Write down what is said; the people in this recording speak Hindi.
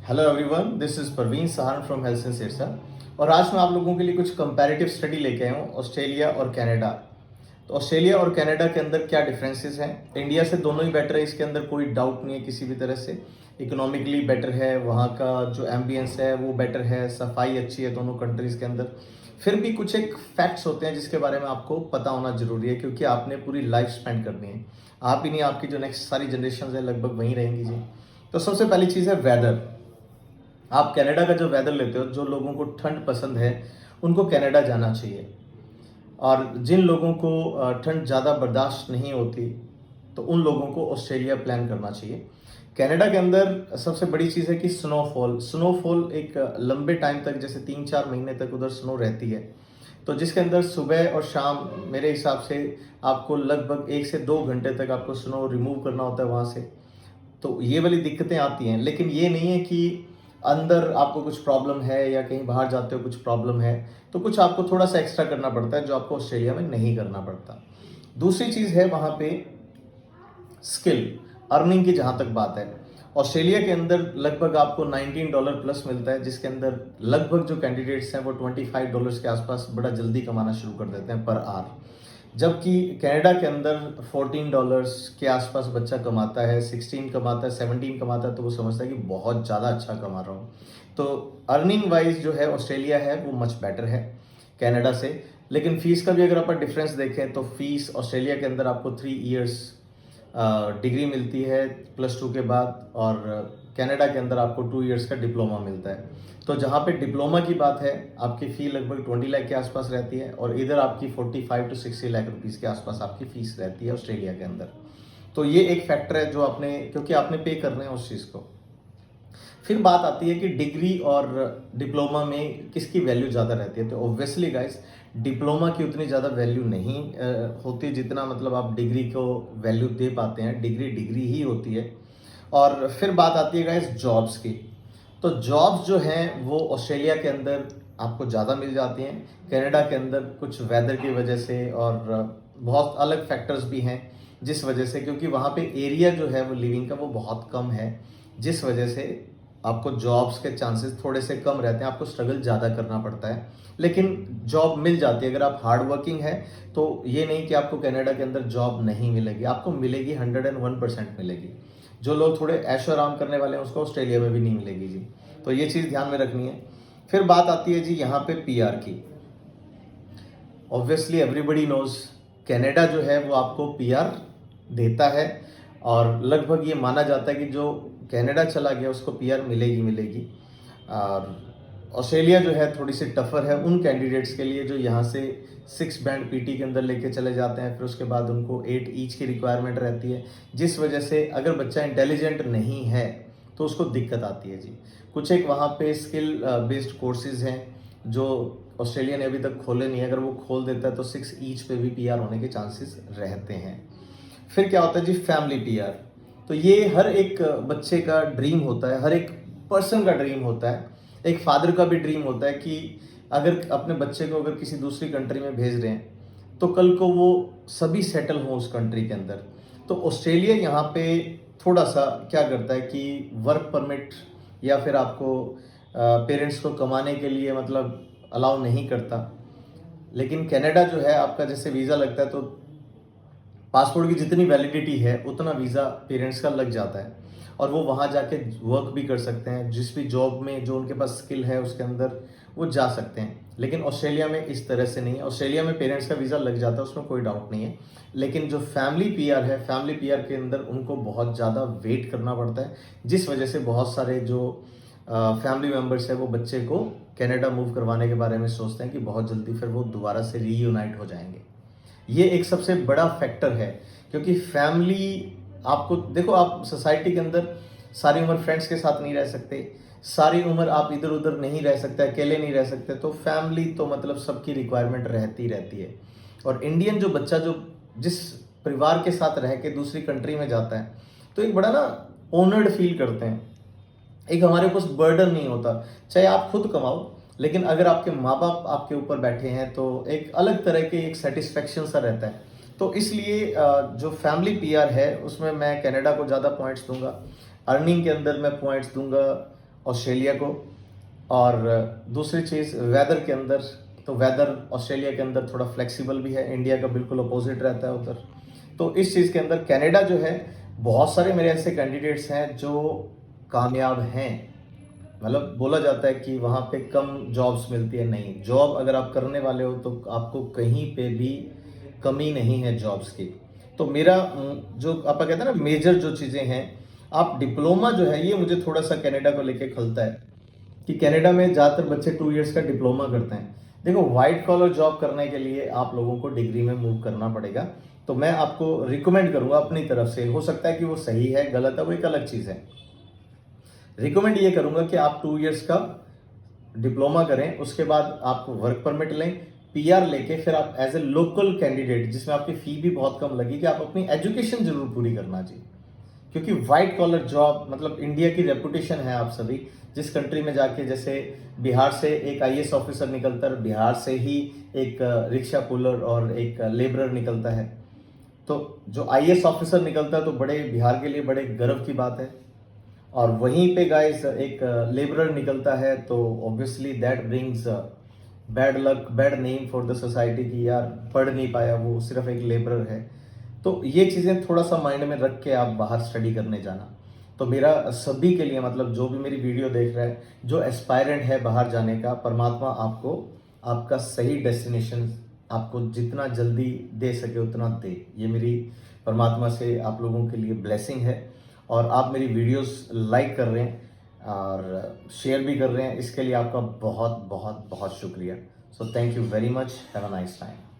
Hello everyone, this is Parveen Saharan from health and Sirsa. और आज मैं आप लोगों के लिए कुछ कंपैरेटिव स्टडी लेके आया हूँ ऑस्ट्रेलिया और कनाडा। तो ऑस्ट्रेलिया और कनाडा के अंदर क्या डिफरेंसेस हैं। इंडिया से दोनों ही बेटर है, इसके अंदर कोई डाउट नहीं है किसी भी तरह से। इकोनॉमिकली बेटर है, वहाँ का जो एम्बियंस है वो बेटर है, सफाई अच्छी है दोनों कंट्रीज़ के अंदर। फिर भी कुछ एक फैक्ट्स होते हैं जिसके बारे में आपको पता होना ज़रूरी है, क्योंकि आपने पूरी लाइफ स्पेंड करनी है। आप ही नहीं, आपकी जो नेक्स्ट सारी जनरेशन है लगभग वहीं रहेंगी जी। तो सबसे पहली चीज़ है वेदर। आप कनाडा का जो वेदर लेते हो, जो लोगों को ठंड पसंद है उनको कनाडा जाना चाहिए। और जिन लोगों को ठंड ज़्यादा बर्दाश्त नहीं होती तो उन लोगों को ऑस्ट्रेलिया प्लान करना चाहिए। कनाडा के अंदर सबसे बड़ी चीज़ है कि स्नोफॉल एक लंबे टाइम तक, जैसे 3-4 महीने तक उधर स्नो रहती है। तो जिसके अंदर सुबह और शाम मेरे हिसाब से आपको लगभग 1 से 2 घंटे तक आपको स्नो रिमूव करना होता है वहाँ से। तो ये वाली दिक्कतें आती हैं, लेकिन ये नहीं है कि अंदर आपको कुछ प्रॉब्लम है या कहीं बाहर जाते हो कुछ प्रॉब्लम है। तो कुछ आपको थोड़ा सा एक्स्ट्रा करना पड़ता है जो आपको ऑस्ट्रेलिया में नहीं करना पड़ता। दूसरी चीज़ है वहाँ पे स्किल अर्निंग की। जहाँ तक बात है, ऑस्ट्रेलिया के अंदर लगभग आपको $19 प्लस मिलता है, जिसके अंदर लगभग जो कैंडिडेट्स हैं वो $25 के आसपास बड़ा जल्दी कमाना शुरू कर देते हैं पर आवर। जबकि कनाडा के अंदर $14 के आसपास बच्चा कमाता है, 16 कमाता है, 17 कमाता है, तो वो समझता है कि बहुत ज़्यादा अच्छा कमा रहा हूँ। तो अर्निंग वाइज जो है ऑस्ट्रेलिया है वो मच बेटर है कनाडा से। लेकिन फ़ीस का भी अगर आप डिफरेंस देखें तो फीस ऑस्ट्रेलिया के अंदर आपको 3 इयर्स डिग्री मिलती है +2 के बाद, और कनाडा के अंदर आपको 2 इयर्स का डिप्लोमा मिलता है। तो जहाँ पे डिप्लोमा की बात है आपकी फ़ी लगभग 20 लाख के आसपास रहती है, और इधर आपकी 45 to 60 लाख रुपीज़ के आसपास आपकी फ़ीस रहती है ऑस्ट्रेलिया के अंदर। तो ये एक फैक्टर है जो आपने, क्योंकि आपने पे करना है उस चीज़ को। फिर बात आती है कि डिग्री और डिप्लोमा में किसकी वैल्यू ज़्यादा रहती है। तो ऑब्वियसली गाइस, डिप्लोमा की उतनी ज़्यादा वैल्यू नहीं होती जितना मतलब आप डिग्री को वैल्यू दे पाते हैं। डिग्री डिग्री ही होती है। और फिर बात आती है गाइस जॉब्स की। तो जॉब्स जो हैं वो ऑस्ट्रेलिया के अंदर आपको ज़्यादा मिल जाती हैं। कनाडा के अंदर कुछ वेदर की वजह से और बहुत अलग फैक्टर्स भी हैं जिस वजह से, क्योंकि वहाँ पे एरिया जो है वो लिविंग का वो बहुत कम है, जिस वजह से आपको जॉब्स के चांसेस थोड़े से कम रहते हैं, आपको स्ट्रगल ज़्यादा करना पड़ता है। लेकिन जॉब मिल जाती है अगर आप हार्ड वर्किंग है। तो ये नहीं कि आपको कनाडा के अंदर जॉब नहीं मिलेगी, आपको मिलेगी, 101% मिलेगी। जो लोग थोड़े ऐशो आराम करने वाले हैं उसको ऑस्ट्रेलिया में भी नहीं मिलेगी जी। तो ये चीज़ ध्यान में रखनी है। फिर बात आती है जी यहाँ पे पीआर की। ऑब्वियसली एवरीबडी नोज कनाडा जो है वो आपको पीआर देता है, और लगभग ये माना जाता है कि जो कनाडा चला गया उसको पीआर मिलेगी मिलेगी। और ऑस्ट्रेलिया जो है थोड़ी सी टफ़र है उन कैंडिडेट्स के लिए जो यहाँ से 6 बैंड पीटी के अंदर लेके चले जाते हैं। फिर उसके बाद उनको 8 ईच की रिक्वायरमेंट रहती है, जिस वजह से अगर बच्चा इंटेलिजेंट नहीं है तो उसको दिक्कत आती है जी। कुछ एक वहाँ पे स्किल बेस्ड कोर्सेज हैं जो ऑस्ट्रेलिया ने अभी तक खोले नहीं है। अगर वो खोल देता है तो 6 ईच पे भी पीआर होने के चांसेस रहते हैं। फिर क्या होता है जी, फैमिली पीआर। तो ये हर एक बच्चे का ड्रीम होता है, हर एक पर्सन का ड्रीम होता है। एक फादर का भी ड्रीम होता है कि अगर अपने बच्चे को अगर किसी दूसरी कंट्री में भेज रहे हैं तो कल को वो सभी सेटल हों उस कंट्री के अंदर। तो ऑस्ट्रेलिया यहाँ पे थोड़ा सा क्या करता है कि वर्क परमिट या फिर आपको पेरेंट्स को कमाने के लिए मतलब अलाउ नहीं करता। लेकिन कनाडा जो है आपका जैसे वीज़ा लगता है तो पासपोर्ट की जितनी वैलिडिटी है उतना वीज़ा पेरेंट्स का लग जाता है, और वो वहाँ जाके वर्क भी कर सकते हैं। जिस भी जॉब में जो उनके पास स्किल है उसके अंदर वो जा सकते हैं। लेकिन ऑस्ट्रेलिया में इस तरह से नहीं है। ऑस्ट्रेलिया में पेरेंट्स का वीज़ा लग जाता है, उसमें कोई डाउट नहीं है। लेकिन जो फैमिली पीआर है, फैमिली पीआर के अंदर उनको बहुत ज़्यादा वेट करना पड़ता है, जिस वजह से बहुत सारे जो फैमिली मेम्बर्स है वो बच्चे को कनाडा मूव करवाने के बारे में सोचते हैं कि बहुत जल्दी फिर वो दोबारा से रीयूनाइट हो जाएंगे। ये एक सबसे बड़ा फैक्टर है, क्योंकि फैमिली, आपको देखो, आप सोसाइटी के अंदर सारी उम्र फ्रेंड्स के साथ नहीं रह सकते, सारी उम्र आप इधर उधर नहीं रह सकते, अकेले नहीं रह सकते। तो फैमिली तो मतलब सबकी रिक्वायरमेंट रहती रहती है। और इंडियन जो बच्चा जो जिस परिवार के साथ रह के दूसरी कंट्री में जाता है तो एक बड़ा ना ओनर्ड फील करते हैं। एक हमारे पास बर्डन नहीं होता, चाहे आप खुद कमाओ, लेकिन अगर आपके माँ बाप आपके ऊपर बैठे हैं तो एक अलग तरह के एक सेटिस्फेक्शन सा रहता है। तो इसलिए जो फैमिली पीआर है उसमें मैं कनाडा को ज़्यादा पॉइंट्स दूंगा। अर्निंग के अंदर मैं पॉइंट्स दूंगा ऑस्ट्रेलिया को। और दूसरी चीज़ वेदर के अंदर, तो वेदर ऑस्ट्रेलिया के अंदर थोड़ा फ्लेक्सिबल भी है, इंडिया का बिल्कुल अपोजिट रहता है उधर। तो इस चीज़ के अंदर कनाडा जो है, बहुत सारे मेरे ऐसे कैंडिडेट्स हैं जो कामयाब हैं। मतलब बोला जाता है कि वहाँ पे कम जॉब्स मिलती है, नहीं, जॉब अगर आप करने वाले हो तो आपको कहीं पे भी कमी नहीं है जॉब्स की। तो मेरा जो आप कहते हैं ना मेजर जो चीज़ें हैं, आप डिप्लोमा जो है, ये मुझे थोड़ा सा कनाडा को लेके खलता है कि कनाडा में ज़्यादातर बच्चे 2 इयर्स का डिप्लोमा करते हैं। देखो, वाइट कॉलर जॉब करने के लिए आप लोगों को डिग्री में मूव करना पड़ेगा। तो मैं आपको रिकमेंड करूँगा अपनी तरफ से, हो सकता है कि वो सही है, गलत है, वो एक अलग चीज़ है। रिकमेंड ये करूँगा कि आप 2 इयर्स का डिप्लोमा करें, उसके बाद आप वर्क परमिट लें, पीआर लेके फिर आप एज ए लोकल कैंडिडेट, जिसमें आपकी फ़ी भी बहुत कम लगेगी, आप अपनी एजुकेशन ज़रूर पूरी करना चाहिए। क्योंकि वाइट कॉलर जॉब, मतलब इंडिया की रेपुटेशन है, आप सभी जिस कंट्री में जाके, जैसे बिहार से एक आईएएस ऑफिसर निकलता है, बिहार से ही एक रिक्शा पुलर और एक लेबरर निकलता है। तो जो आईएएस ऑफिसर निकलता है तो बड़े बिहार के लिए बड़े गर्व की बात है। और वहीं पे गाइस एक लेबरर निकलता है तो obviously that brings bad luck, bad name for the society कि यार पढ़ नहीं पाया, वो सिर्फ एक लेबरर है। तो ये चीज़ें थोड़ा सा माइंड में रख के आप बाहर स्टडी करने जाना। तो मेरा सभी के लिए, मतलब जो भी मेरी वीडियो देख रहा है, जो एस्पायरेंट है बाहर जाने का, परमात्मा आपको आपका सही डेस्टिनेशन आपको जितना जल्दी दे सके उतना दे। ये मेरी परमात्मा से आप लोगों के लिए ब्लेसिंग है। और आप मेरी वीडियोस लाइक कर रहे हैं और शेयर भी कर रहे हैं, इसके लिए आपका बहुत बहुत बहुत शुक्रिया। So thank you very much, have a nice time.